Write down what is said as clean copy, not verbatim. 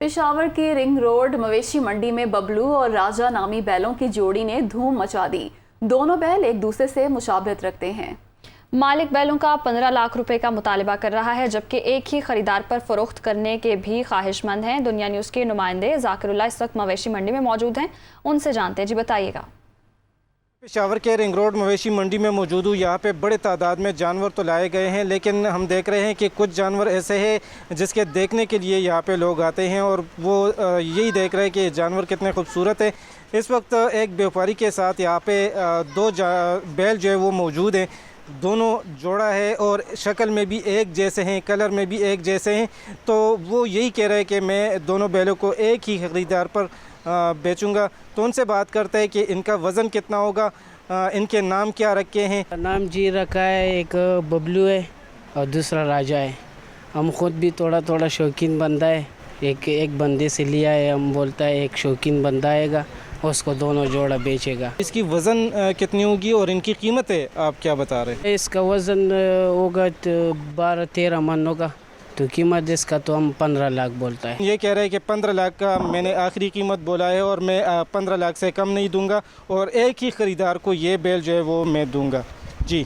पेशावर के ring road मवेशी मंडी में बबलू और राजा नामी बैलों की जोड़ी ने धूम मचा दी। दोनों बैल एक दूसरे से मुशाबहत रखते हैं। मालिक बैलों का 15 लाख रुपए का मुतालबा कर रहा है, जबकि एक ही खरीदार पर फरोख्त करने के भी ख्वाहिशमंद हैं। दुनिया न्यूज़ के नुमाइंदे जाकिरुल्लाह इस वक्त मवेशी मंडी में मौजूद हैं, उनसे जानते हैं। जी बताइएगा। पेशावर के रिंग रोड मवेशी मंडी में मौजूद हूँ। यहाँ पे बड़े तादाद में जानवर तो लाए गए हैं, लेकिन हम देख रहे हैं कि कुछ जानवर ऐसे हैं जिसके देखने के लिए यहाँ पे लोग आते हैं और वो यही देख रहे हैं कि जानवर कितने खूबसूरत है। इस वक्त एक व्यापारी के साथ यहाँ पे दो बैल जो है वो मौजूद हैं। दोनों जोड़ा है और शक्ल में भी एक जैसे हैं, कलर में भी एक जैसे हैं। तो वो यही कह रहे हैं कि मैं दोनों बैलों को एक ही ख़रीदार पर बेचूंगा। तो उनसे बात करते हैं कि इनका वज़न कितना होगा, इनके नाम क्या रखे हैं। नाम जी रखा है, एक बबलू है और दूसरा राजा है। हम खुद भी थोड़ा थोड़ा शौकीन बंदा है, एक बंदे से लिया है। हम बोलता है एक शौकीन बंदा आएगा, उसको दोनों जोड़ा बेचेगा। इसकी वज़न कितनी होगी और इनकी कीमत है आप क्या बता रहे हैं? इसका वज़न होगा 12-13 मन होगा, तो कीमत इसका तो हम 15 लाख बोलता है। ये कह रहे हैं कि 15 लाख का मैंने आखिरी कीमत बोला है और मैं 15 लाख से कम नहीं दूंगा और एक ही ख़रीदार को ये बैल जो है वो मैं दूंगा। जी।